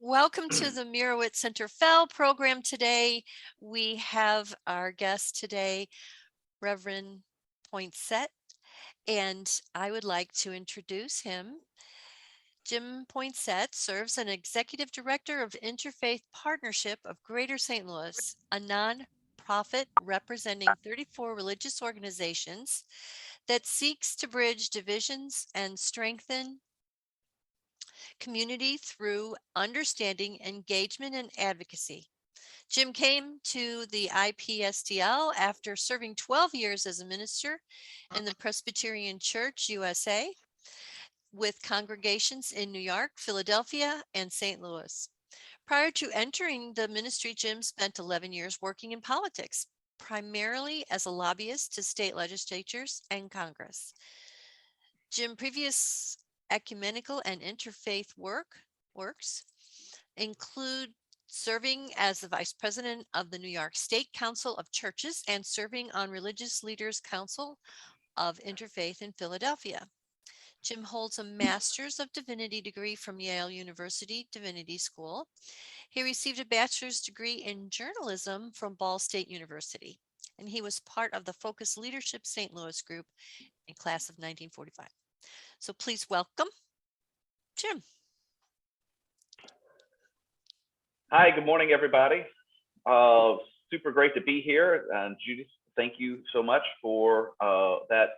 Welcome to the Mirowitz Center Fell program today. We have our guest today, Reverend Poinsett, and I would like to introduce him. Jim Poinsett serves as Executive Director of Interfaith Partnership of Greater St. Louis, a nonprofit representing 34 religious organizations that seeks to bridge divisions and strengthen community through understanding, engagement, and advocacy. Jim came to the IPSTL after serving 12 years as a minister in the Presbyterian Church USA with congregations in New York, Philadelphia, and St. Louis. Prior to entering the ministry, Jim spent 11 years working in politics, primarily as a lobbyist to state legislatures and Congress. Jim's previous ecumenical and interfaith works include serving as the vice president of the New York State Council of Churches and serving on Religious Leaders Council of Interfaith in Philadelphia. Jim holds a Master's of Divinity degree from Yale University Divinity School. He received a bachelor's degree in journalism from Ball State University, and he was part of the Focus Leadership St. Louis group in class of 1945. So please welcome Jim. Hi, good morning, everybody. Super great to be here. And Judith, thank you so much for that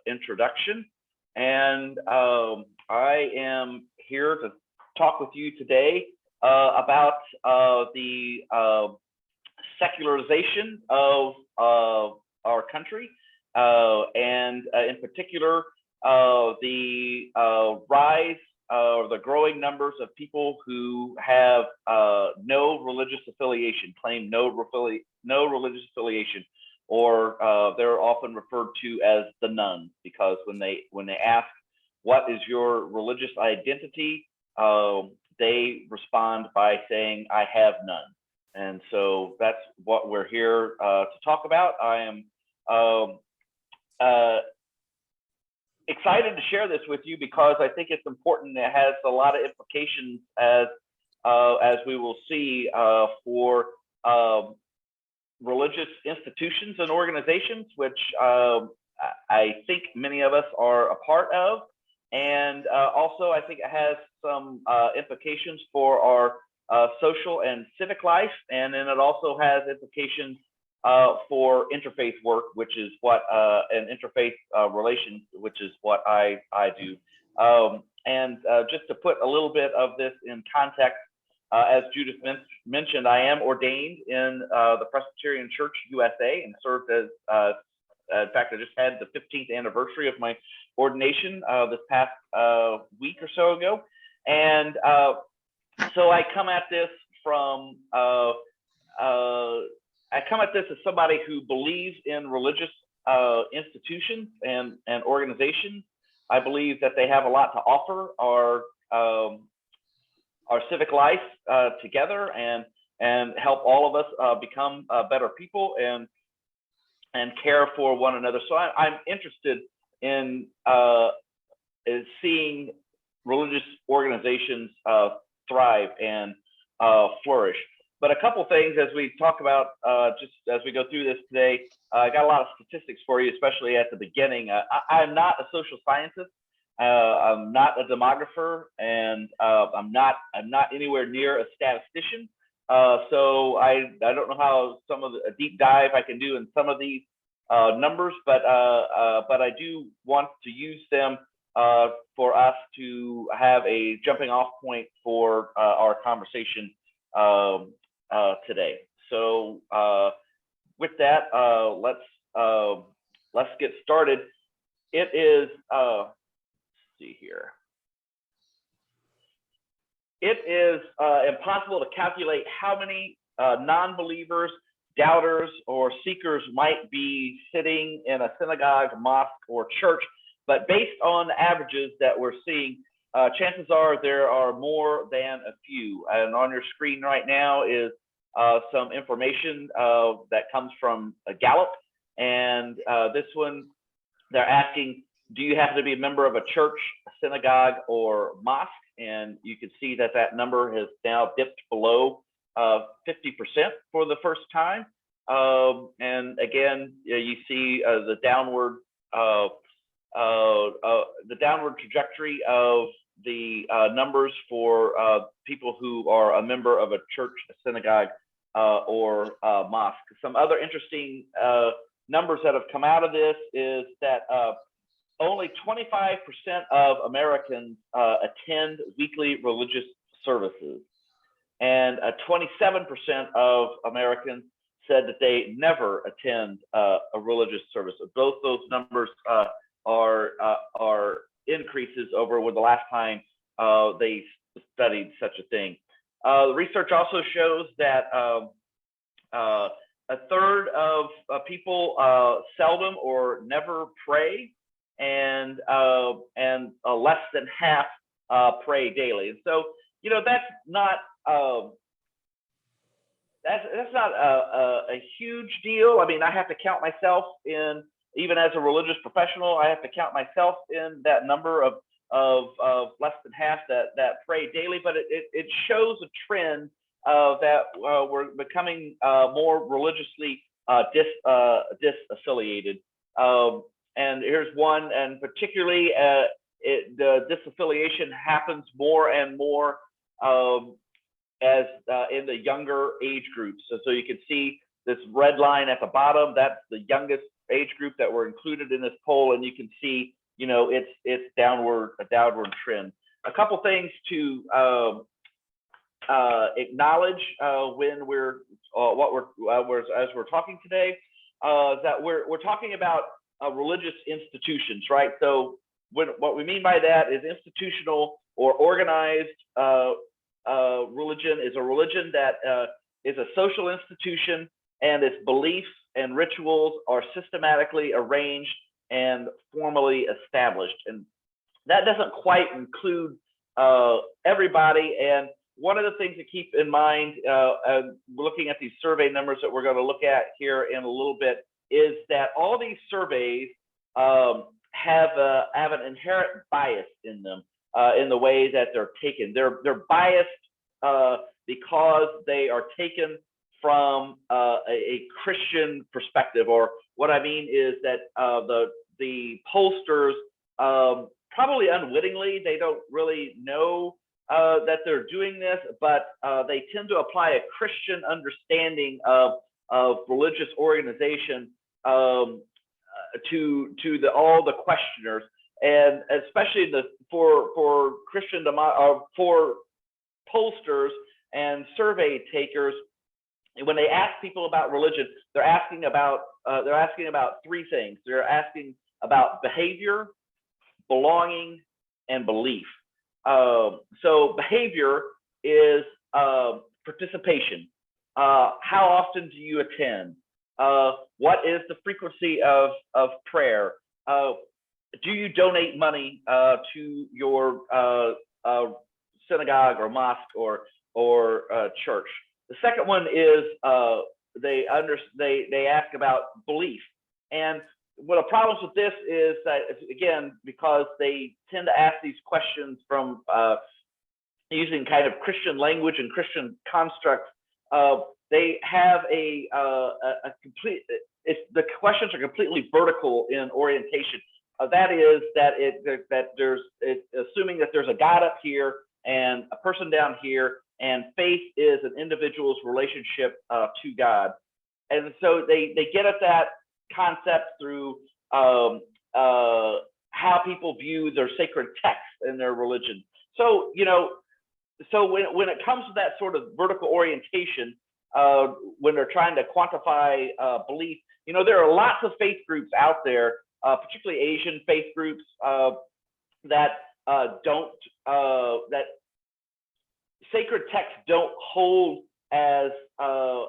introduction. And I am here to talk with you today about the secularization of our country, and in particular, the rise or the growing numbers of people who have no religious affiliation, claim no religious affiliation, or they're often referred to as the nuns, because when they ask what is your religious identity, they respond by saying, I have none. And so that's what we're here to talk about. I am excited to share this with you because I think it's important. It has a lot of implications, as we will see, for religious institutions and organizations, which I think many of us are a part of. And also, I think it has some implications for our social and civic life. And then it also has implications for interfaith work, which is what and interfaith relations, which is what I do. And just to put a little bit of this in context, as Judith mentioned, I am ordained in the Presbyterian Church USA and served as, in fact, I just had the 15th anniversary of my ordination this past week or so ago. And so I come at this from as somebody who believes in religious institutions and organizations. I believe that they have a lot to offer our civic life together and help all of us become better people and care for one another. So I'm interested in seeing religious organizations thrive and flourish. But a couple things as we talk about, just as we go through this today, I got a lot of statistics for you, especially at the beginning. I'm not a social scientist. I'm not a demographer, and I'm not anywhere near a statistician. So I don't know how a deep dive I can do in some of these numbers, but I do want to use them for us to have a jumping off point for our conversation today. So with that, let's get started. It is let's see here. It is impossible to calculate how many non-believers, doubters, or seekers might be sitting in a synagogue, mosque, or church, but based on the averages that we're seeing, chances are there are more than a few. And on your screen right now is some information that comes from Gallup. And this one, they're asking, do you happen to be a member of a church, a synagogue, or mosque? and you can see that that number has now dipped below 50% for the first time. And again, you see the downward trajectory of the numbers for people who are a member of a church, a synagogue, or mosque. Some other interesting numbers that have come out of this is that only 25% of Americans attend weekly religious services, and 27% of Americans said that they never attend a religious service. Both those numbers are increases over with the last time they studied such a thing. The research also shows that a third of people seldom or never pray, and less than half pray daily. And so, you know, that's not a huge deal. I mean, I have to count myself in, even as a religious professional, I have to count myself in that number of less than half that pray daily. But it shows a trend that we're becoming more religiously disaffiliated. And here's one, and particularly the disaffiliation happens more and more as in the younger age groups. So you can see this red line at the bottom. That's the youngest age group that were included in this poll, and you can see, you know, it's a downward trend. A couple things to acknowledge when we're as we're talking today, is that we're talking about religious institutions, right? So what we mean by that is institutional or organized religion is a religion that is a social institution, and its beliefs and rituals are systematically arranged and formally established. And that doesn't quite include everybody. And one of the things to keep in mind, looking at these survey numbers that we're going to look at here in a little bit, is that all these surveys have an inherent bias in them in the way that they're taken. They're biased because they are taken from a Christian perspective. Or what I mean is that the pollsters, probably unwittingly, they don't really know that they're doing this, but they tend to apply a Christian understanding of religious organization to all the questioners, and especially for Christian for pollsters and survey takers. When they ask people about religion, they're asking about three things. They're asking about behavior, belonging, and belief. So behavior is participation. How often do you attend? What is the frequency of prayer? Do you donate money to your synagogue or mosque or church? The second one is they ask about belief. And one of the problems with this is that, again, because they tend to ask these questions from using kind of Christian language and Christian constructs, they have the questions are completely vertical in orientation. That is that it's assuming that there's a God up here and a person down here, and faith is an individual's relationship to God. And so they get at that concept through how people view their sacred texts in their religion. So, you know, so when it comes to that sort of vertical orientation, when they're trying to quantify belief, you know, there are lots of faith groups out there, particularly Asian faith groups, that that sacred texts don't hold as are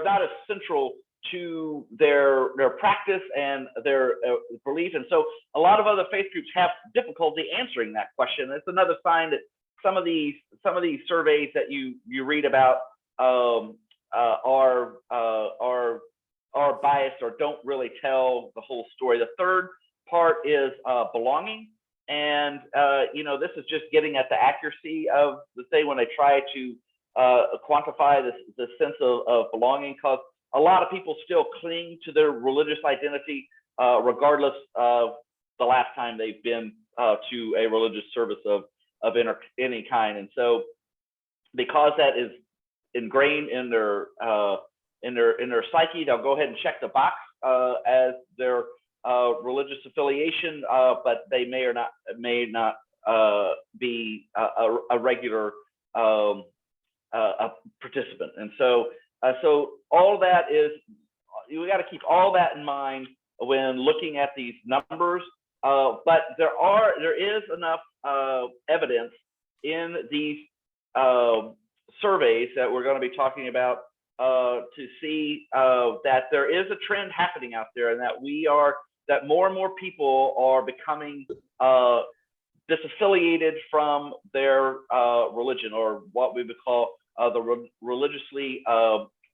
not as central to their practice and their belief. And so a lot of other faith groups have difficulty answering that question. It's another sign that some of these surveys that you read about are biased or don't really tell the whole story. The third part is belonging. And this is just getting at the accuracy of the thing when they try to quantify the sense of belonging, because a lot of people still cling to their religious identity regardless of the last time they've been to a religious service of any kind. And so because that is ingrained in their psyche, they'll go ahead and check the box as their religious affiliation, but they may not be a regular a participant. And so all that is, we got to keep all that in mind when looking at these numbers. But there is enough evidence in these surveys that we're going to be talking about to see that there is a trend happening out there, and that more and more people are becoming disaffiliated from their religion, or what we would call the religiously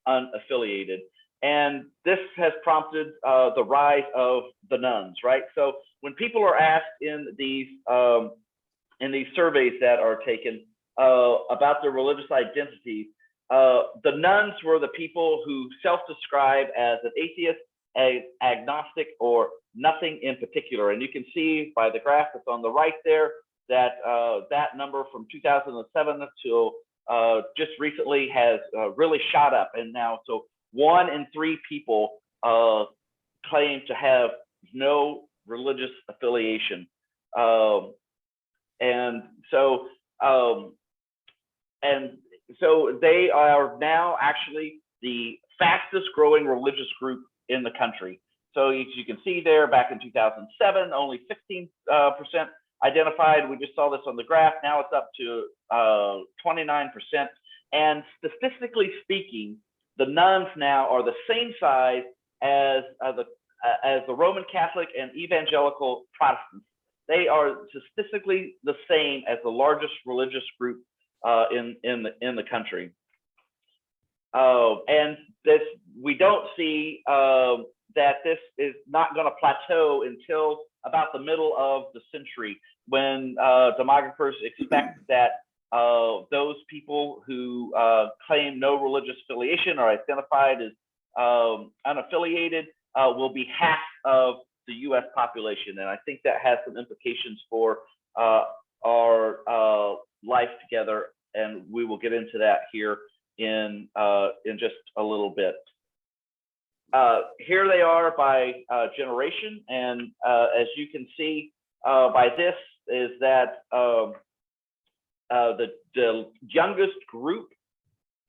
unaffiliated. And this has prompted the rise of the nuns, right? So when people are asked in these surveys that are taken about their religious identities, the nuns were the people who self-describe as an atheist, agnostic, or nothing in particular. And you can see by the graph that's on the right there that that number from 2007 till just recently has really shot up. And now, so 1 in 3 people claim to have no religious affiliation. And so they are now actually the fastest growing religious group in the country. So as you can see there, back in 2007, only 16% identified. We just saw this on the graph. Now it's up to 29%. And statistically speaking, the nuns now are the same size as the Roman Catholic and evangelical Protestants. They are statistically the same as the largest religious group in the country. And this, we don't see that this is not going to plateau until about the middle of the century, when demographers expect that those people who claim no religious affiliation or identified as unaffiliated will be half of the U.S. population. And I think that has some implications for our life together, and we will get into that here in just a little bit. Here they are by generation, and as you can see by this is that the youngest group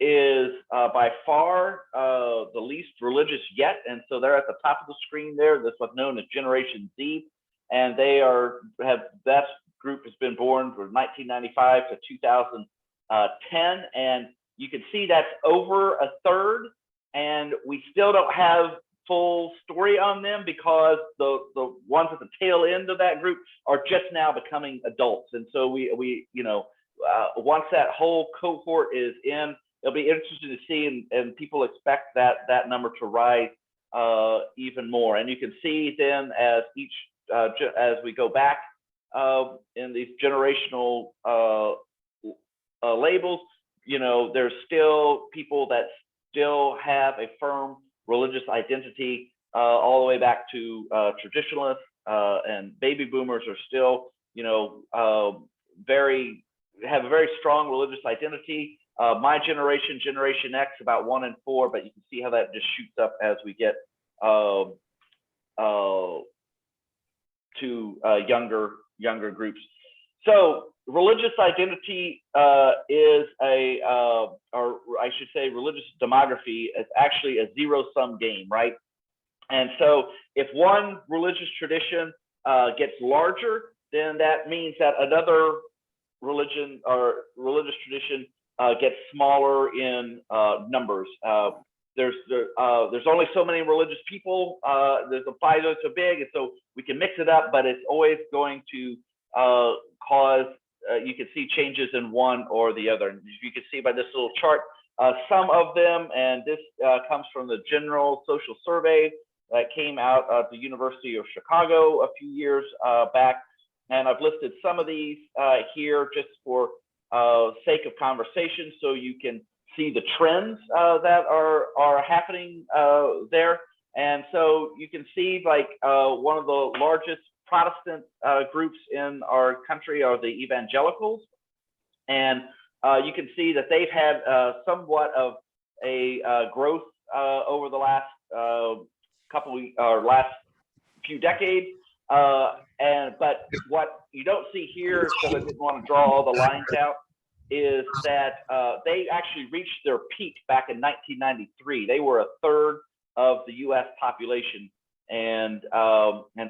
is by far the least religious yet, and so they're at the top of the screen there. That's what's known as Generation Z, and that group has been born from 1995 to 2010, and you can see that's over a third, and we still don't have full story on them because the ones at the tail end of that group are just now becoming adults. And so we once that whole cohort is in, it'll be interesting to see, and people expect that number to rise even more. And you can see then as as we go back in these generational labels, there's still people that still have a firm religious identity all the way back to traditionalists, and baby boomers are still, have a very strong religious identity. My generation, Generation X, about 1 in 4, but you can see how that just shoots up as we get to younger groups. So religious identity is or I should say religious demography is actually a zero-sum game, right? And so if one religious tradition gets larger, then that means that another religion or religious tradition gets smaller in numbers. There's only so many religious people. There's a pie that's so big, and so we can mix it up, but it's always going to cause you can see changes in one or the other. And you can see by this little chart, some of them, and this comes from the General Social Survey that came out of the University of Chicago a few years back. and I've listed some of these here just for sake of conversation, so you can see the trends that are happening there. And so you can see, like, one of the largest Protestant groups in our country are the evangelicals, and you can see that they've had somewhat of a growth over the last last few decades. But what you don't see here, because I didn't want to draw all the lines out, is that they actually reached their peak back in 1993. They were a third of the U.S. population, and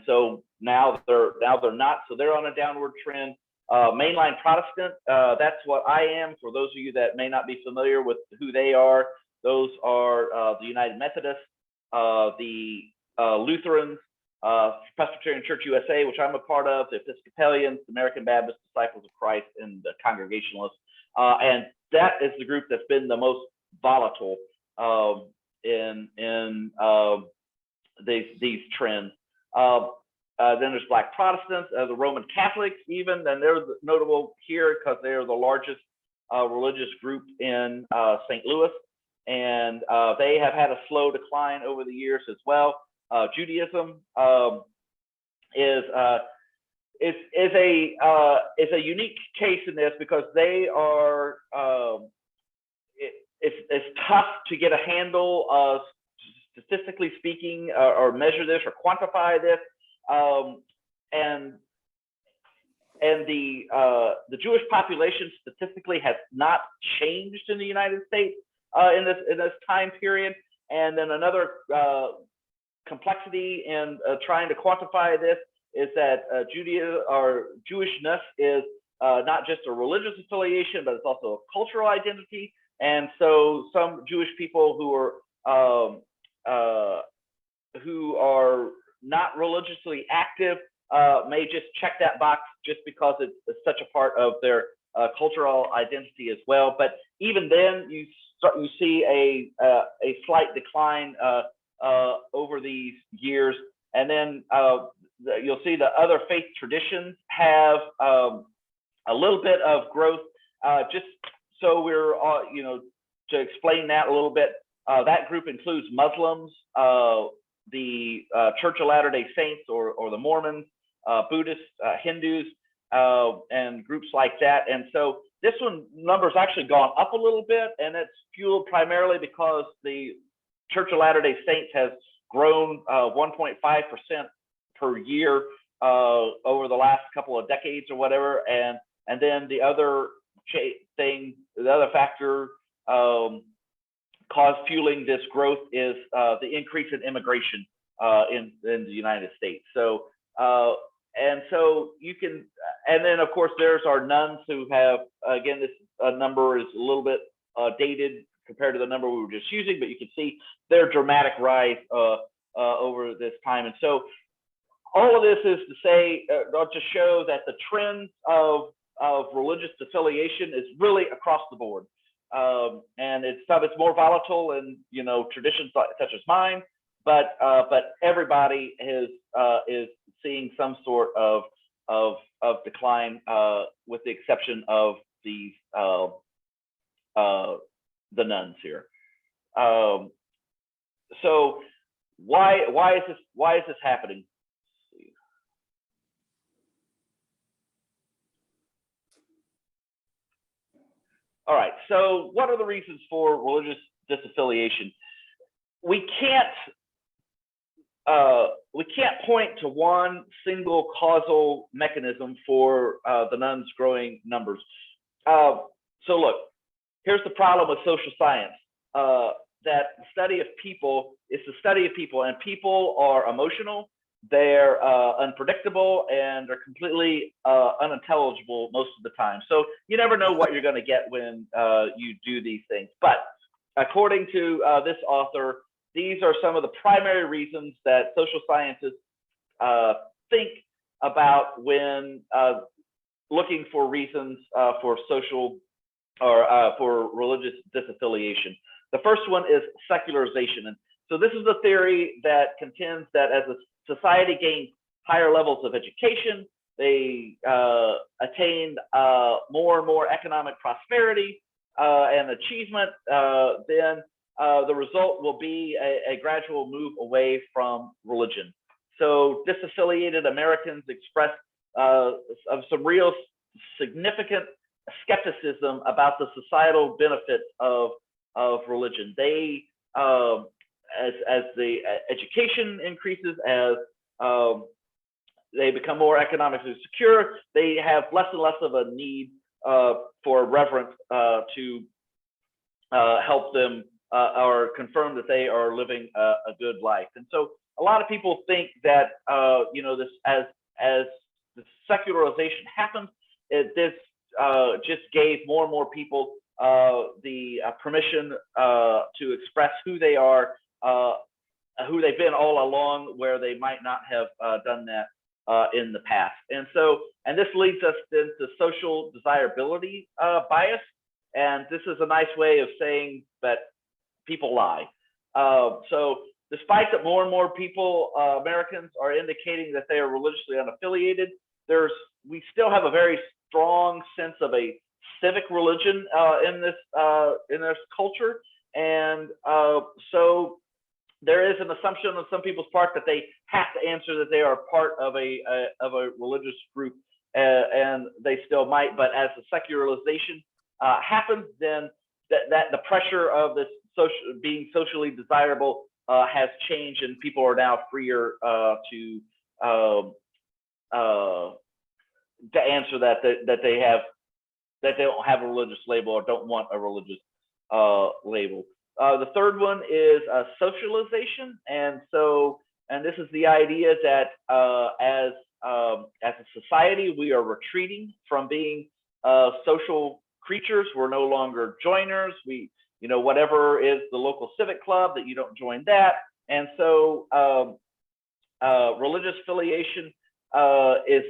so now they're not. So they're on a downward trend. Mainline Protestant, that's what I am. For those of you that may not be familiar with who they are, those are the United Methodists, the Lutherans, Presbyterian Church USA, which I'm a part of, the Episcopalians, the American Baptist Disciples of Christ, and the Congregationalists. And that is the group that's been the most volatile in these trends. Then there's Black Protestants, the Roman Catholics even, and they're notable here because they are the largest religious group in St. Louis, and they have had a slow decline over the years as well. Judaism is a unique case in this, because they are it's tough to get a handle of, statistically speaking, or measure this or quantify this. And the Jewish population statistically has not changed in the United States in this time period. And then another complexity in trying to quantify this is that Judaism or Jewishness is not just a religious affiliation, but it's also a cultural identity. And so some Jewish people who are not religiously active may just check that box just because it's such a part of their cultural identity as well. But even then, you see a slight decline over these years. And then you'll see the other faith traditions have a little bit of growth. Just so we're to explain that a little bit, that group includes Muslims, the Church of Latter-day Saints or the Mormons, Buddhists, Hindus, and groups like that. And so this number's actually gone up a little bit, and it's fueled primarily because the Church of Latter-day Saints has grown 1.5% per year over the last couple of decades or whatever. And then the other factor fueling this growth is the increase in immigration in the United States. So and so you can, and then of course there's our nuns who have, again, this number is a little bit dated compared to the number we were just using, but you can see their dramatic rise over this time. And so all of this is to say, to show that the trends of religious affiliation is really across the board. And it's more volatile in traditions such as mine, but everybody is seeing some sort of decline, with the exception of these the nuns here. So why is this happening? All right, so what are the reasons for religious disaffiliation? We can't point to one single causal mechanism for the nuns' growing numbers. So look, here's the problem with social science. That the study of people is the study of people, and people are emotional, they're unpredictable, and they're completely unintelligible most of the time. So you never know what you're going to get when you do these things. But according to this author, these are some of the primary reasons that social scientists think about when looking for reasons for social or for religious disaffiliation. The first one is secularization. And so this is a theory that contends that as a society gains higher levels of education, they attain more and more economic prosperity and achievement, then the result will be a gradual move away from religion. So disaffiliated Americans express of some real significant skepticism about the societal benefits of religion. They, as the education increases, as they become more economically secure, they have less and less of a need for reverence to help them or confirm that they are living a good life. And so a lot of people think that this as the secularization happens, this just gave more and more people the permission to express who they are, who they've been all along, where they might not have done that in the past. And this leads us into social desirability bias. And this is a nice way of saying that people lie. So despite that more and more people, Americans, are indicating that they are religiously unaffiliated, we still have a very strong sense of a civic religion in this culture. And so there is an assumption on some people's part that they have to answer that they are part of a religious group, and they still might. But as the secularization happens, then that the pressure of this being socially desirable has changed, and people are now freer to answer that they don't have a religious label or don't want a religious label. The third one is socialization, and this is the idea that as a society we are retreating from being social creatures. We're no longer joiners. Whatever is the local civic club, that you don't join that. And so religious affiliation is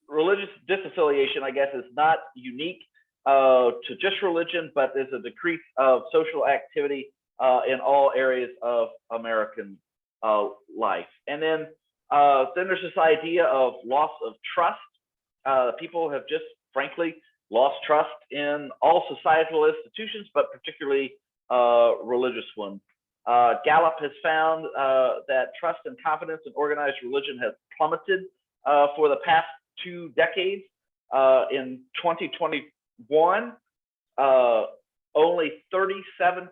religious disaffiliation, I guess, is not unique to just religion, but there's a decrease of social activity in all areas of American life. And then there's this idea of loss of trust. People have just frankly lost trust in all societal institutions, but particularly religious ones. Gallup has found that trust and confidence in organized religion has plummeted for the past 2 decades. In 2021, only 37%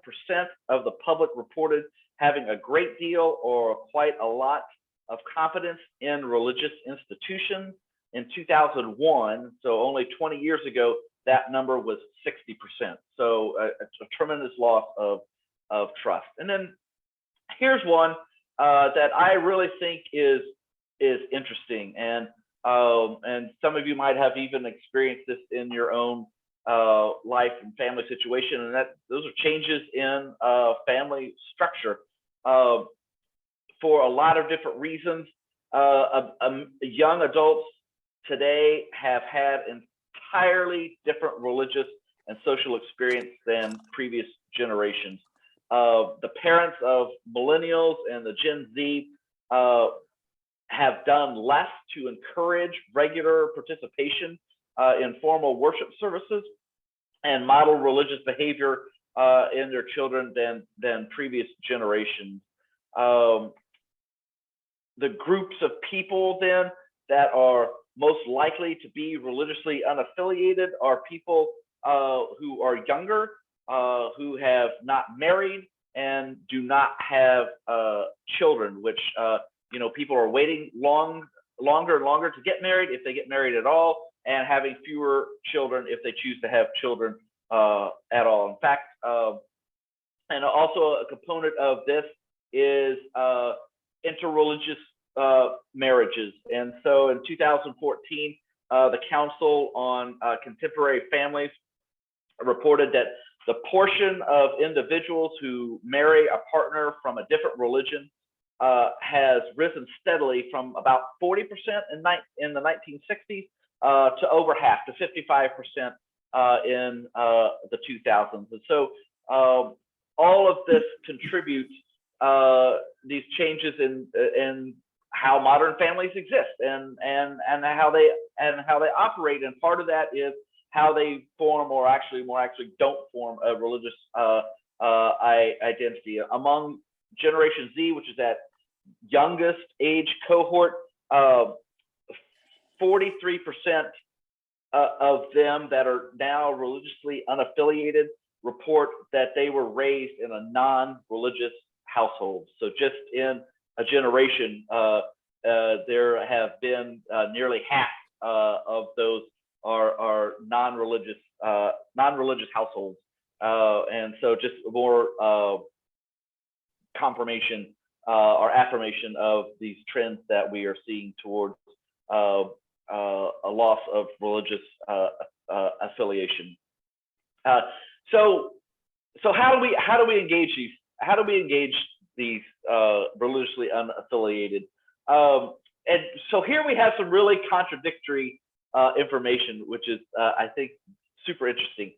of the public reported having a great deal or quite a lot of confidence in religious institutions. In 2001, so only 20 years ago, that number was 60%. So it's a tremendous loss of trust. And then here's one that I really think is interesting, and some of you might have even experienced this in your own life and family situation, and those are changes in family structure for a lot of different reasons. Young adults today have had entirely different religious and social experience than previous generations. The parents of millennials and the Gen Z have done less to encourage regular participation in formal worship services and model religious behavior in their children than previous generations. The groups of people then that are most likely to be religiously unaffiliated are people who are younger, who have not married and do not have children, which people are waiting longer and longer to get married, if they get married at all, and having fewer children if they choose to have children at all. In fact, and also a component of this is interreligious marriages. And so in 2014, the Council on Contemporary Families reported that the portion of individuals who marry a partner from a different religion has risen steadily from about 40% in the 1960s to over half, to 55% in the 2000s. And so all of this contributes, these changes in how modern families exist and how they operate, and part of that is how they form, or more actually don't form a religious identity. Among Generation Z, which is that youngest age cohort, 43% of them that are now religiously unaffiliated report that they were raised in a non-religious household. So just in a generation, there have been nearly half of those are non-religious households, and so just more confirmation or affirmation of these trends that we are seeing towards a loss of religious affiliation. So how do we engage these religiously unaffiliated? And so here we have some really contradictory information, which is I think super interesting.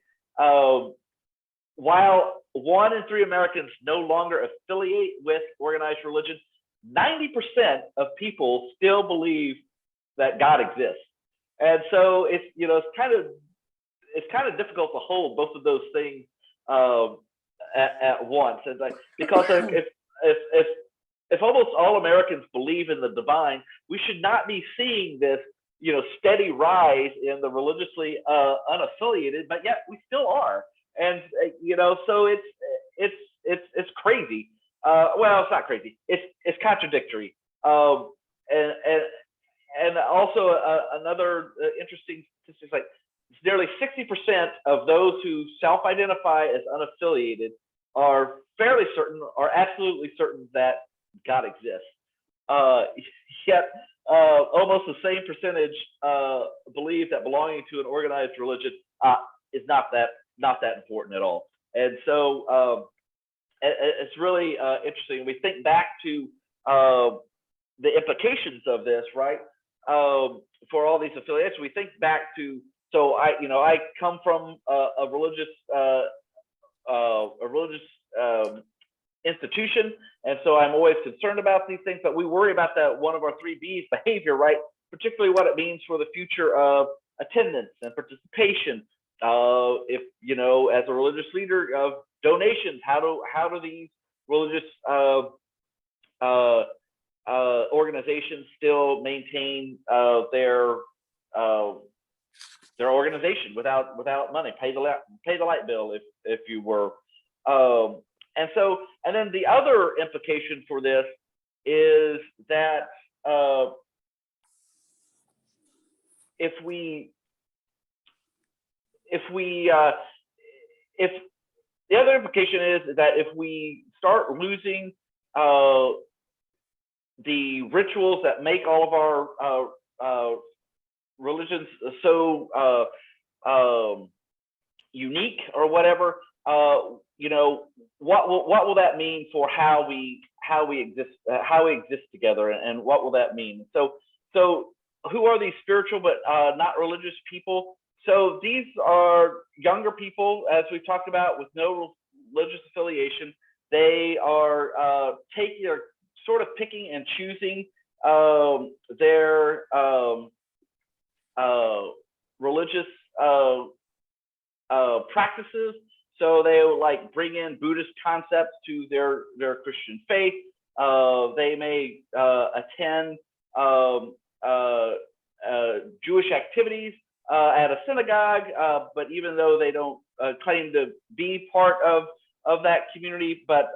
While 1 in 3 Americans no longer affiliate with organized religion, 90% of people still believe that God exists. And so it's it's kind of difficult to hold both of those things at once. And because if almost all Americans believe in the divine, we should not be seeing this steady rise in the religiously unaffiliated, but yet we still are. And so it's crazy. Well, it's not crazy. It's contradictory. And also another interesting statistic is like nearly 60% of those who self-identify as unaffiliated are fairly certain, or absolutely certain, that God exists. Yet almost the same percentage believe that belonging to an organized religion is not that important at all. And so it's really interesting. We think back to the implications of this, right? For all these affiliations, we think back to. So I come from a religious institution, and so I'm always concerned about these things. But we worry about that one of our 3 B's, behavior, right? Particularly what it means for the future of attendance and participation. If as a religious leader, of donations, how do these religious organizations still maintain their organization without money, pay the light bill if you were, and then the other implication for this is that if the other implication is that if we start losing the rituals that make all of our religions so unique or whatever, what will that mean for how we exist together, and what will that mean? So who are these spiritual but not religious people? So these are younger people, as we've talked about, with no religious affiliation. They are sort of picking and choosing their religious practices. So they will bring in Buddhist concepts to their Christian faith. They may attend Jewish activities at a synagogue, but even though they don't claim to be part of that community, but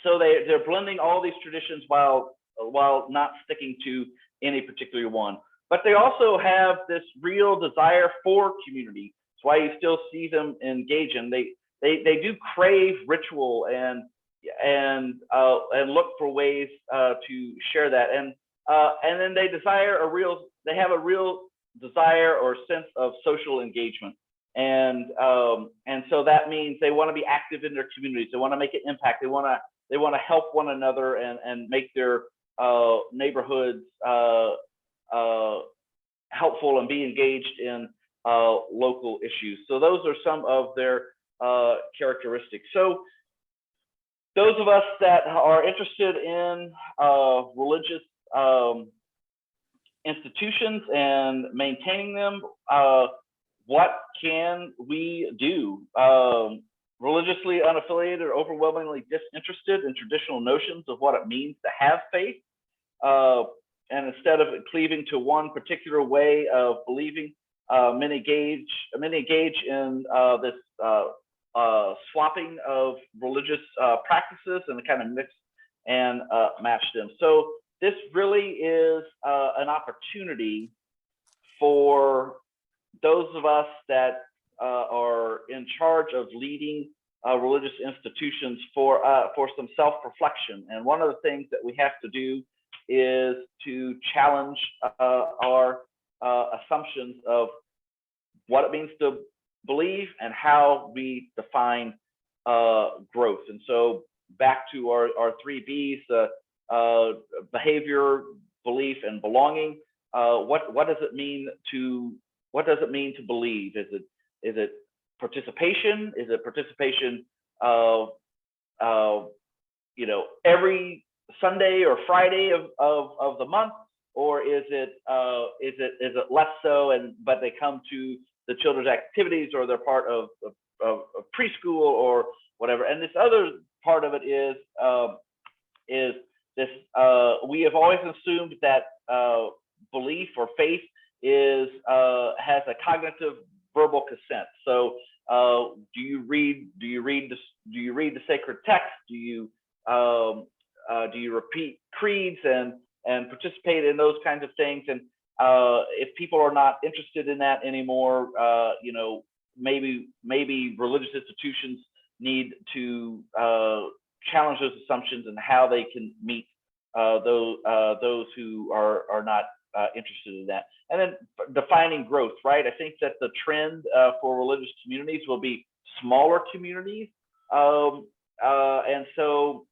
so they're blending all these traditions while not sticking to any particular one. But they also have this real desire for community. That's why you still see them engaging. They do crave ritual and look for ways to share that, and then they have a real desire or sense of social engagement, and so that means they want to be active in their communities. They want to make an impact. They want to help one another and make their neighborhoods helpful and be engaged in local issues. So those are some of their characteristics. So those of us that are interested in religious institutions and maintaining them, what can we do? Religiously unaffiliated or overwhelmingly disinterested in traditional notions of what it means to have faith. And instead of cleaving to one particular way of believing, many engage in this swapping of religious practices and kind of mix and match them. So this really is an opportunity for those of us that are in charge of leading religious institutions for some self-reflection. And one of the things that we have to do is to challenge our assumptions of what it means to believe and how we define growth. And so back to our 3 Bs, behavior, belief, and belonging. What does it mean to believe? Is it participation? Is it participation of every Sunday or Friday of the month, or is it less so? But they come to the children's activities, or they're part of preschool or whatever. And this other part of it is this: we have always assumed that belief or faith has a cognitive verbal consent. So do you read the sacred text? Do you repeat creeds and participate in those kinds of things? And if people are not interested in that anymore, maybe religious institutions need to challenge those assumptions and how they can meet those who are not interested in that. And then defining growth, right? I think that the trend for religious communities will be smaller communities. And so,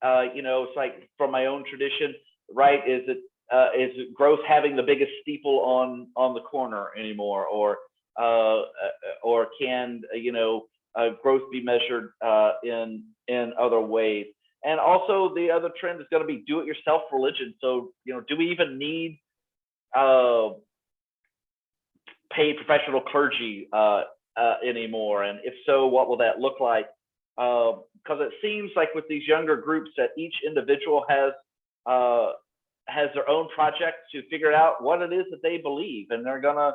it's like from my own tradition, right? Is it growth having the biggest steeple on the corner anymore, or can growth be measured in other ways? And also, the other trend is going to be do-it-yourself religion. So, do we even need paid professional clergy anymore? And if so, what will that look like? Because it seems like with these younger groups that each individual has their own project to figure out what it is that they believe, and they're gonna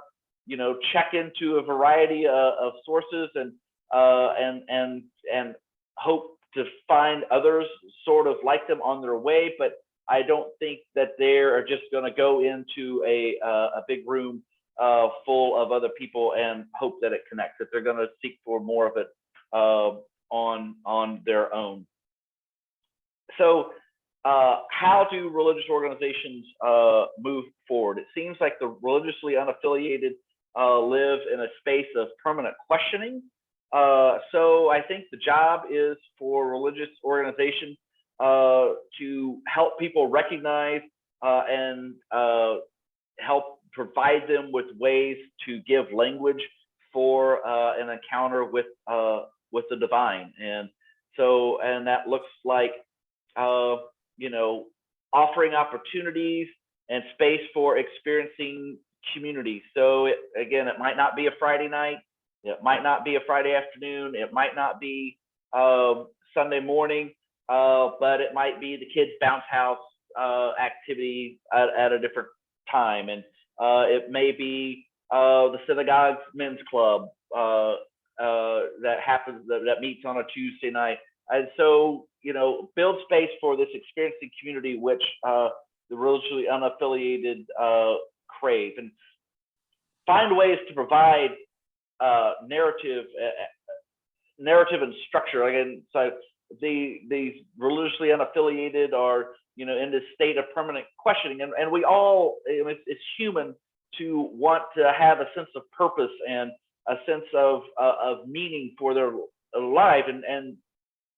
check into a variety of sources and hope to find others sort of like them on their way. But I don't think that they're just going to go into a big room full of other people and hope that it connects. That they're going to seek for more of it on their own. So how do religious organizations move forward? It seems like the religiously unaffiliated live in a space of permanent questioning. So I think the job is for religious organizations to help people recognize and help provide them with ways to give language for an encounter with the divine. And that looks like offering opportunities and space for experiencing community. So it might not be a Friday night, it might not be a Friday afternoon, it might not be Sunday morning, but it might be the kids' bounce house activity at a different time. And it may be the synagogue's men's club that meets on a Tuesday night. And so, build space for this experiencing community, which the religiously unaffiliated crave, and find ways to provide narrative and structure. Again, so these religiously unaffiliated are, in this state of permanent questioning, and we all, it's human to want to have a sense of purpose and a sense of meaning for their life, and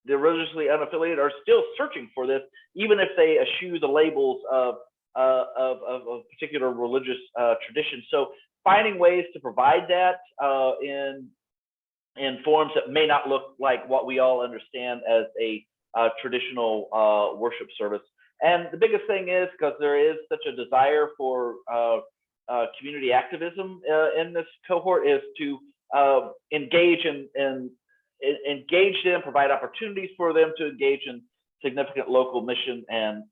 the religiously unaffiliated are still searching for this, even if they eschew the labels of particular religious tradition. So finding ways to provide that in forms that may not look like what we all understand as a traditional worship service. And the biggest thing is, because there is such a desire for community activism in this cohort, is to engage engage them, provide opportunities for them to engage in significant local mission and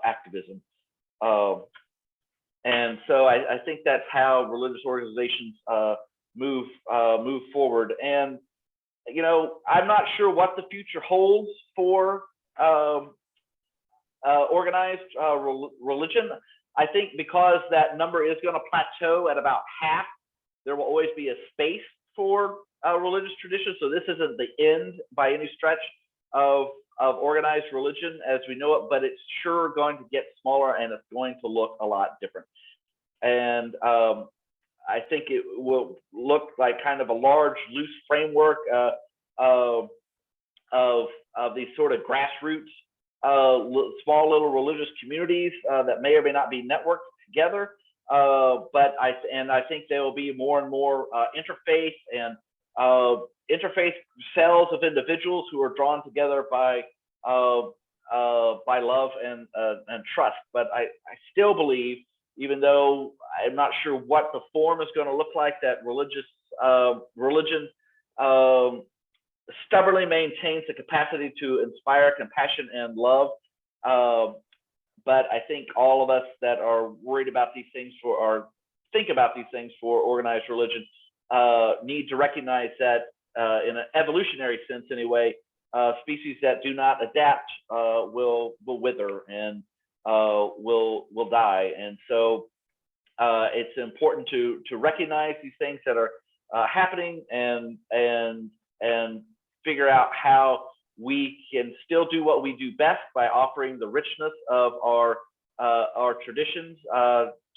activism. And so I think that's how religious organizations move forward. And I'm not sure what the future holds for organized religion. I think because that number is going to plateau at about half, there will always be a space for religious tradition. So this isn't the end by any stretch of organized religion as we know it, but it's sure going to get smaller, and it's going to look a lot different. And I think it will look like kind of a large, loose framework of these sort of grassroots, small little religious communities that may or may not be networked together. But I think there will be more and more interfaith and interfaith cells of individuals who are drawn together by love and trust. But I still believe, even though I'm not sure what the form is going to look like, that religion stubbornly maintains the capacity to inspire compassion and love. But I think all of us that are worried about these things think about these things for organized religion need to recognize that in an evolutionary sense anyway, species that do not adapt will wither and will die. And so it's important to recognize these things that are happening and figure out how we can still do what we do best by offering the richness of our traditions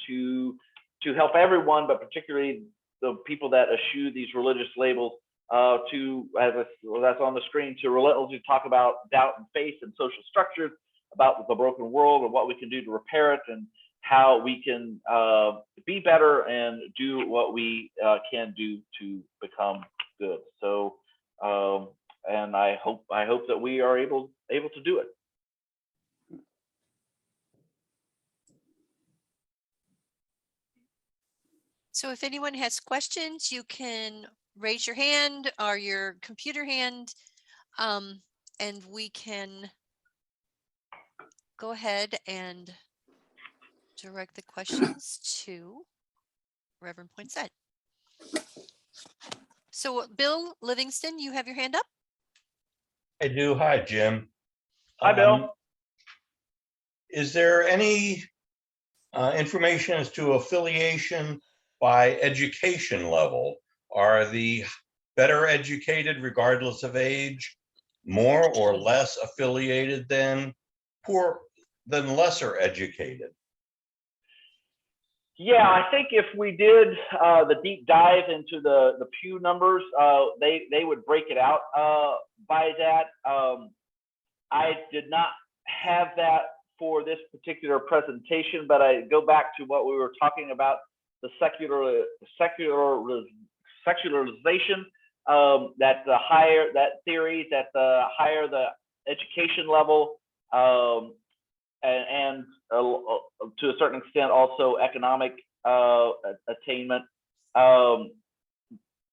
to help everyone, but particularly the people that eschew these religious labels, to, as that's on the screen, to relentlessly talk about doubt and faith and social structures, about the broken world and what we can do to repair it, and how we can be better and do what we can do to become good. So, and I hope that we are able to do it. So if anyone has questions, you can raise your hand or your computer hand, and we can go ahead and direct the questions to Reverend Poinsett. So Bill Livingston, you have your hand up? I do. Hi, Jim. Hi, Bill. Is there any information as to affiliation by education level? Are the better educated, regardless of age, more or less affiliated than lesser educated? Yeah, I think if we did the deep dive into the Pew numbers, they would break it out by that. I did not have that for this particular presentation, but I go back to what we were talking about, the secularization, that the higher that theory, that the higher the education level, and to a certain extent also economic attainment.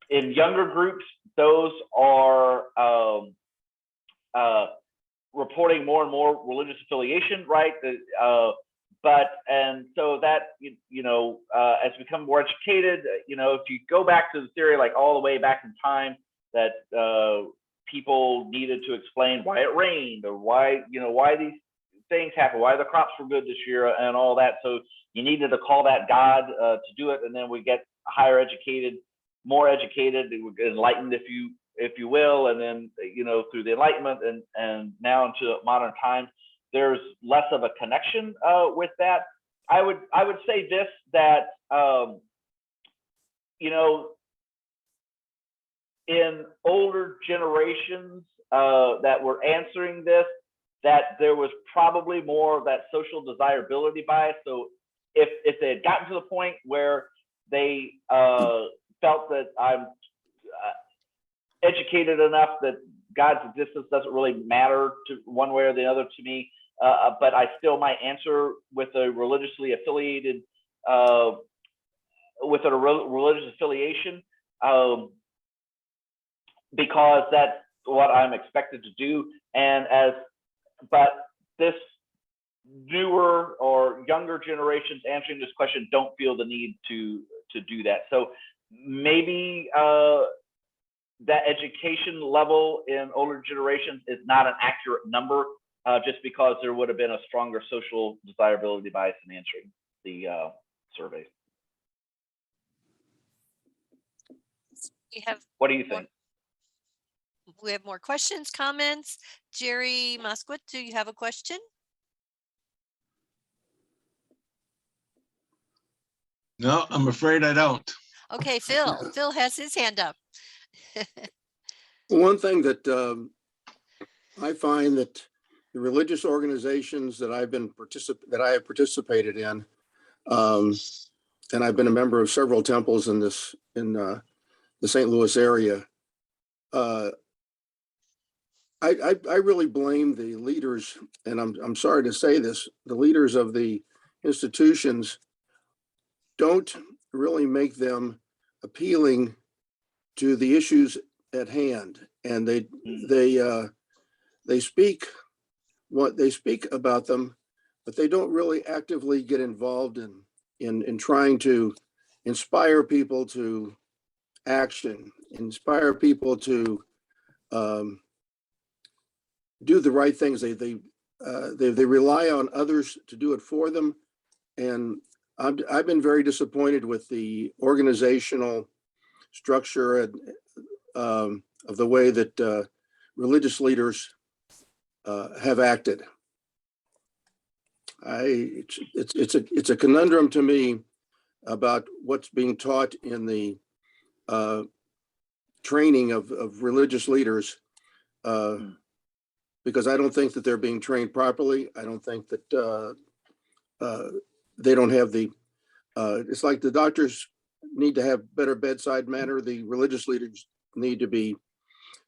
In younger groups, those are reporting more and more religious affiliation, right? And so that, as we become more educated, if you go back to the theory, like all the way back in time, that people needed to explain why it rained, or why these things happen, why the crops were good this year and all that. So you needed to call that God to do it. And then we get higher educated, more educated, enlightened, if you will. And then, through the Enlightenment and now into modern times, there's less of a connection with that. I would say this, that, in older generations that were answering this, that there was probably more of that social desirability bias. So if they had gotten to the point where they felt that I'm educated enough that God's existence doesn't really matter to one way or the other to me, but I still might answer with a religiously affiliated, with a religious affiliation, because that's what I'm expected to do. But this newer or younger generations answering this question don't feel the need to do that. So maybe that education level in older generations is not an accurate number, just because there would have been a stronger social desirability bias in answering the survey. What do you think? We have more questions, comments. Jerry Moskowitz, do you have a question? No, I'm afraid I don't. Okay, Phil. Phil has his hand up. One thing that I find that the religious organizations that I have participated in, and I've been a member of several temples in the St. Louis area. I really blame the leaders, and I'm sorry to say this, the leaders of the institutions don't really make them appealing to the issues at hand, and they speak about them, but they don't really actively get involved in trying to inspire people to action, inspire people to do the right things. They rely on others to do it for them, and I've been very disappointed with the organizational structure and of the way that religious leaders have acted. It's a conundrum to me about what's being taught in the training of religious leaders, because I don't think that they're being trained properly. I don't think that they don't have the, it's like the doctors need to have better bedside manner. The religious leaders need to be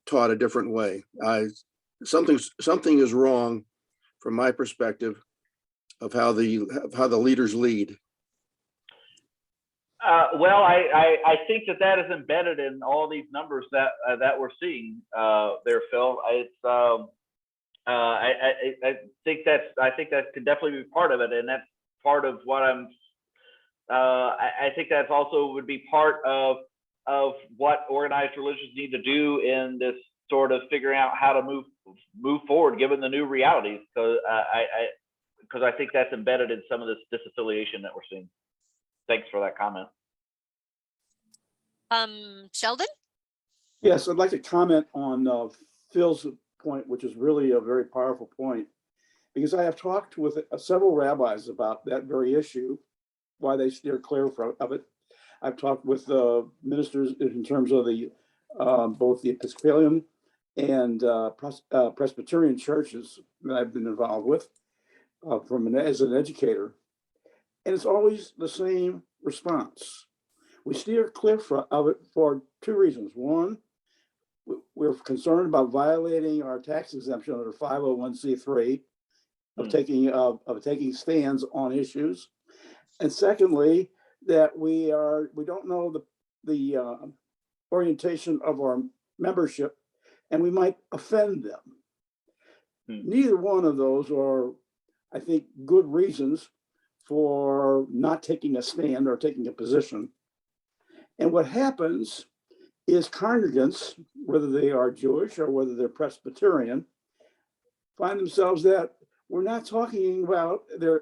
taught a different way. Something is wrong from my perspective of how the leaders lead. Well, I think that is embedded in all these numbers that we're seeing there, Phil. I think that could definitely be part of it, and that's part of what I think that's also would be part of what organized religions need to do in this sort of figuring out how to move forward given the new realities. Because I think that's embedded in some of this disaffiliation that we're seeing. Thanks for that comment. Sheldon? Yes, I'd like to comment on Phil's point, which is really a very powerful point, because I have talked with several rabbis about that very issue, why they steer clear of it. I've talked with ministers in terms of the both the Episcopalian and Presbyterian churches that I've been involved with as an educator, and it's always the same response. We steer clear of it for two reasons. One, we're concerned about violating our tax exemption under 501c3 of taking stands on issues, and secondly, that we don't know the orientation of our membership, and we might offend them. Neither one of those are, I think, good reasons for not taking a stand or taking a position. And what happens is congregants, whether they are Jewish or whether they're Presbyterian, find themselves that we're not talking about their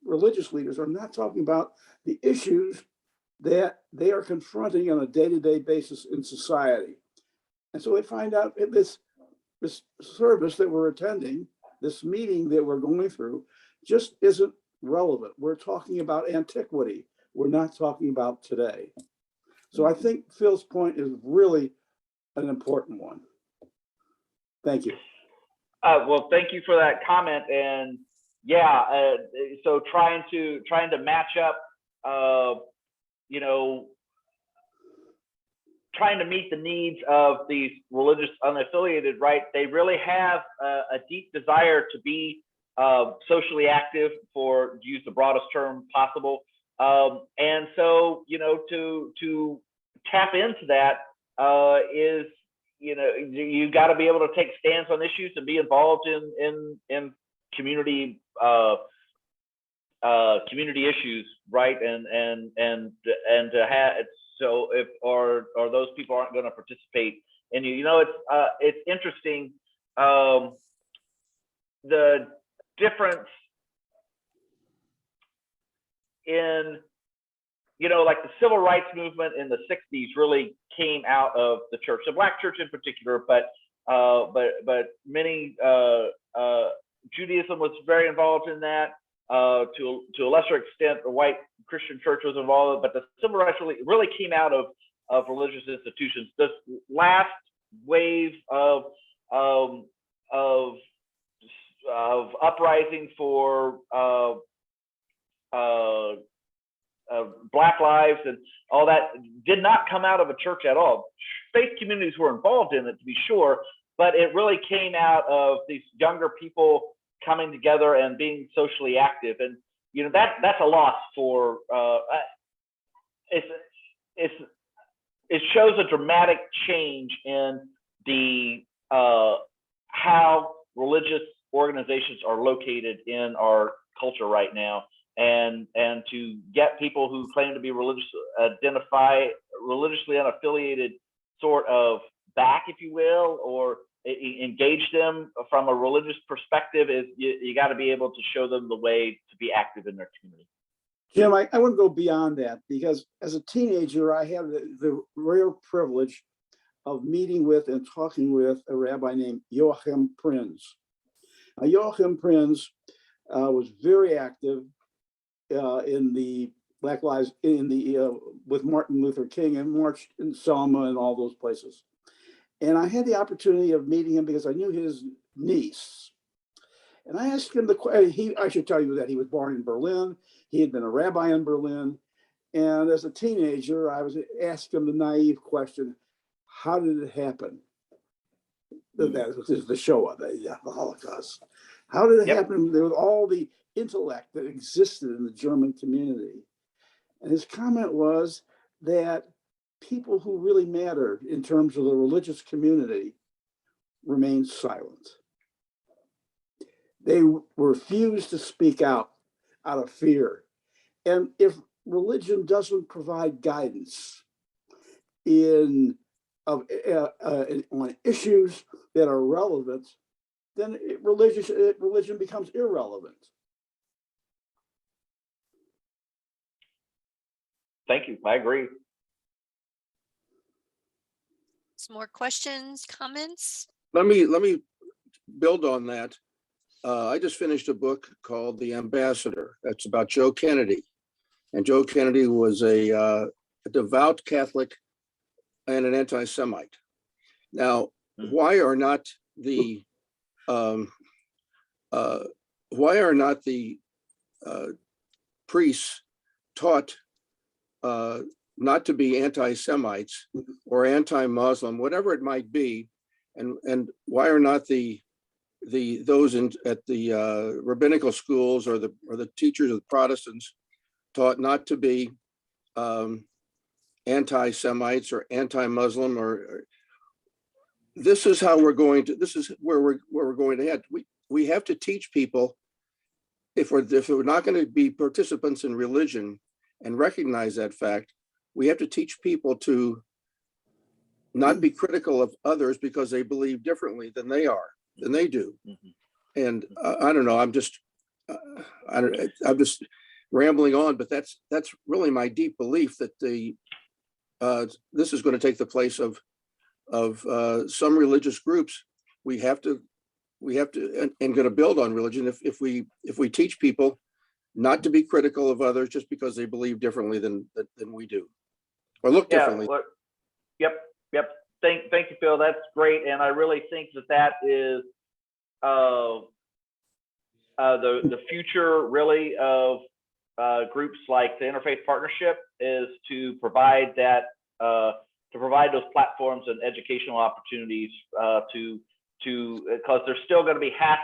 religious leaders are not talking about the issues that they are confronting on a day-to-day basis in society. And so they find out this service that we're attending, this meeting that we're going through, just isn't relevant. We're talking about antiquity. We're not talking about today. So I think Phil's point is really an important one. Thank you. Well, thank you for that comment. And yeah, so trying to match up, trying to meet the needs of these religious unaffiliated, right? They really have a deep desire to be socially active, to use the broadest term possible. And so, to tap into that is, you got to be able to take stands on issues and be involved in community community issues, right? And to have so if or those people aren't going to participate in it's interesting, the difference in like the civil rights movement in the 60s really came out of the church, the Black church in particular, but many Judaism was very involved in that. To a lesser extent, the white Christian church was involved, but the civil rights really came out of religious institutions. This last wave of uprising for Black lives and all that did not come out of a church at all. Faith communities were involved in it, to be sure, but it really came out of these younger people coming together and being socially active. And that's a loss for it shows a dramatic change in the how religious organizations are located in our culture right now. And to get people who claim to be religiously unaffiliated sort of back, if you will, or engage them from a religious perspective, is you got to be able to show them the way to be active in their community. Jim, I want to go beyond that, because as a teenager, I had the rare privilege of meeting with and talking with a rabbi named Joachim Prinz. Joachim Prinz was very active in the Black Lives with Martin Luther King, and marched in Selma and all those places. And I had the opportunity of meeting him because I knew his niece. And I asked him I should tell you that he was born in Berlin. He had been a rabbi in Berlin. And as a teenager, I was asking him the naive question, how did it happen? That was the Shoah, the Holocaust. How did it happen? There was all the intellect that existed in the German community. And his comment was that people who really mattered in terms of the religious community remained silent. They refused to speak out of fear. And if religion doesn't provide guidance on issues that are relevant, then religion becomes irrelevant. Thank you. I agree. Some more questions, comments? Let me build on that. I just finished a book called The Ambassador. That's about Joe Kennedy. And Joe Kennedy was a devout Catholic and an anti-Semite. Now, why are not the priests taught not to be anti-Semites or anti-Muslim, whatever it might be, and why are not those at the rabbinical schools or the teachers of the Protestants taught not to be anti-Semites or anti-Muslim? Or this is where we're going to head. We have to teach people, if we're not going to be participants in religion and recognize that fact, we have to teach people to not be critical of others because they believe differently than they do. And I don't know, I'm just rambling on, but that's really my deep belief that this is going to take the place of some religious groups. We have to and going to build on religion if we teach people not to be critical of others just because they believe differently than we do or look differently. Yep. Thank you, Phil. That's great, and I really think that is the future, really, of groups like the Interfaith Partnership, is to provide that provide those platforms and educational opportunities because there's still going to be half,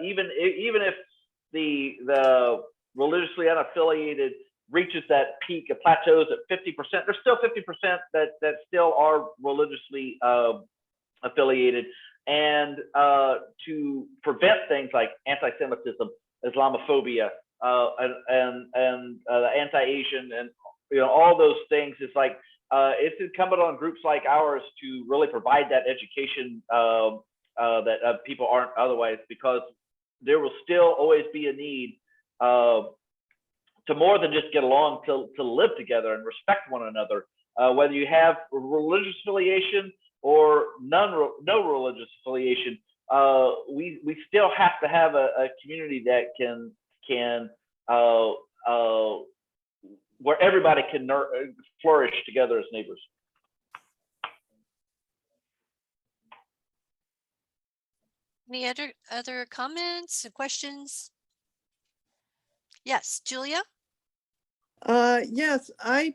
even if the religiously unaffiliated reaches that peak, it plateaus at 50%. There's still 50% that still are religiously affiliated, and to prevent things like anti-Semitism, Islamophobia, and the anti-Asian, and all those things. It's like it's incumbent on groups like ours to really provide that education that people aren't otherwise, because there will still always be a need to more than just get along, to live together and respect one another, whether you have religious affiliation or no religious affiliation. We still have to have a community that can where everybody can flourish together as neighbors. Any other comments, questions? Yes, Julia? Yes, I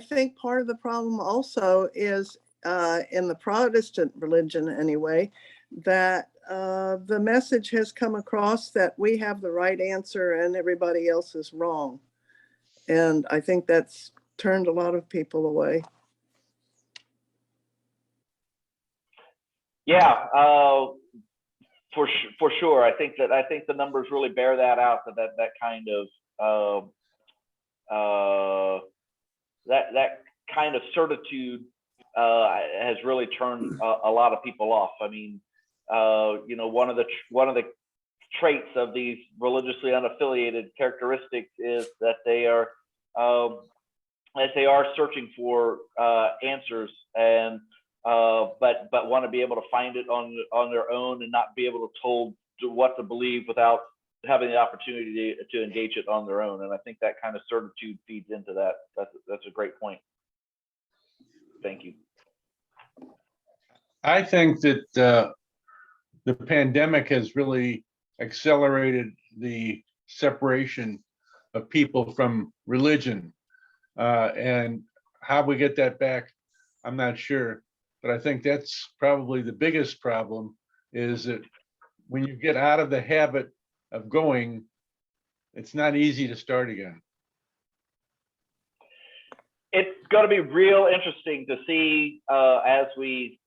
think part of the problem also is in the Protestant religion anyway, that the message has come across that we have the right answer and everybody else is wrong. And I think that's turned a lot of people away. Yeah, for sure. I think the numbers really bear that out. That kind of that kind of certitude has really turned a lot of people off. I mean, one of the traits of these religiously unaffiliated characteristics is that they are searching for answers, and but want to be able to find it on their own and not be able to told what to believe without having the opportunity to engage it on their own. And I think that kind of certitude feeds into that. That's a great point. Thank you. I think that the pandemic has really accelerated the separation of people from religion, and how we get that back, I'm not sure. But I think that's probably the biggest problem, is that when you get out of the habit of going, it's not easy to start again. It's going to be real interesting to see as we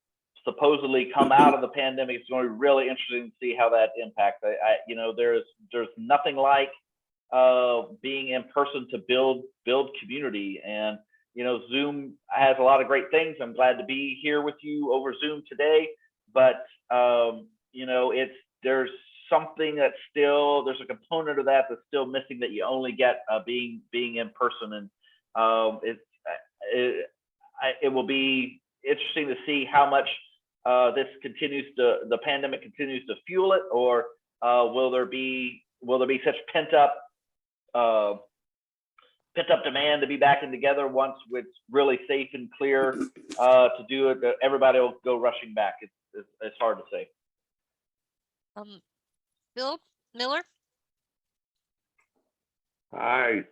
supposedly come out of the pandemic. It's going to be really interesting to see how that impacts. There's nothing like being in person to build community, and Zoom has a lot of great things. I'm glad to be here with you over Zoom today, but there's something that's still, there's a component of that that's still missing that you only get being in person. And it will be interesting to see how much the pandemic continues to fuel it, or will there be such pent up demand to be back in together once it's really safe and clear to do it, that everybody will go rushing back. It's hard to say. Bill Miller? Hi,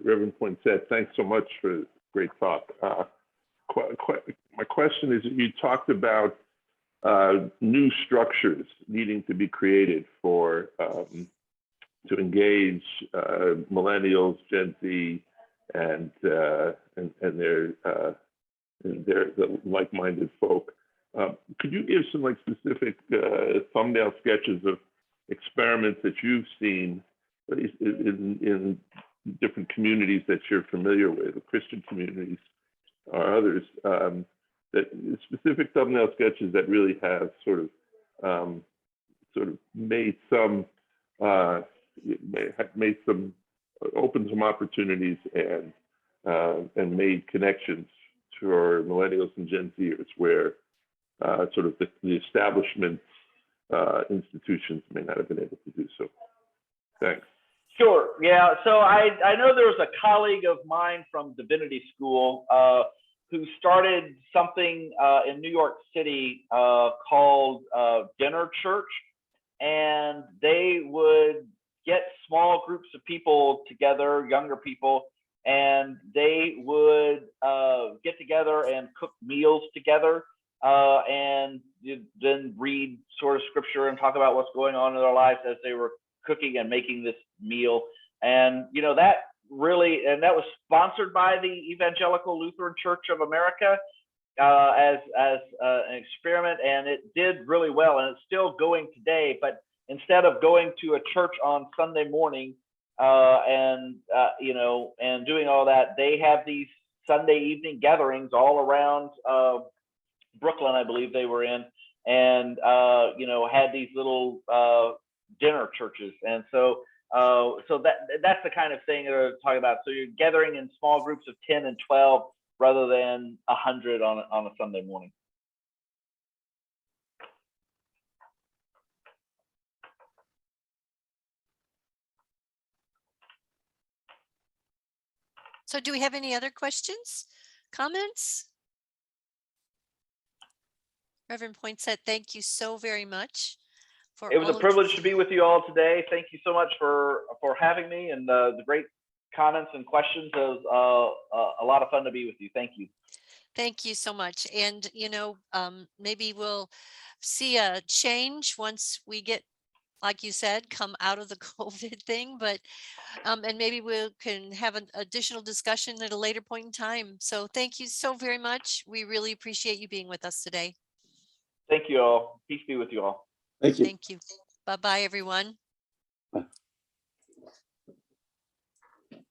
Reverend Poinsett. Thanks so much for a great talk. My question is, you talked about new structures needing to be created for to engage millennials, Gen Z, and their the like-minded folk. Could you give some specific thumbnail sketches of experiments that you've seen in different communities that you're familiar with, Christian communities or others, that specific thumbnail sketches that really have sort of made some opened some opportunities and made connections for millennials and Gen Zers, where sort of the establishment institutions may not have been able to do so. Thanks. Sure. Yeah. So I know there was a colleague of mine from Divinity School who started something in New York City called Dinner Church, and they would get small groups of people together, younger people, and they would get together and cook meals together, and then read sort of scripture and talk about what's going on in their lives as they were cooking and making this meal. And that really, and that was sponsored by the Evangelical Lutheran Church of America as an experiment, and it did really well, and it's still going today. But instead of going to a church on Sunday morning and doing all that, they have these Sunday evening gatherings all around Brooklyn, I believe they were in, and had these little dinner churches. And so that's the kind of thing that we're talking about. So you're gathering in small groups of 10 and 12 rather than 100 on a Sunday morning. So do we have any other questions, comments? Reverend Poinsett, thank you so very much. It was a privilege to be with you all today. Thank you so much for having me, and the great comments and questions. It was a lot of fun to be with you. Thank you. Thank you so much. And, maybe we'll see a change once we get, like you said, come out of the COVID thing, but, and maybe we can have an additional discussion at a later point in time. So thank you so very much. We really appreciate you being with us today. Thank you all. Peace be with you all. Thank you. Thank you. Bye-bye, everyone.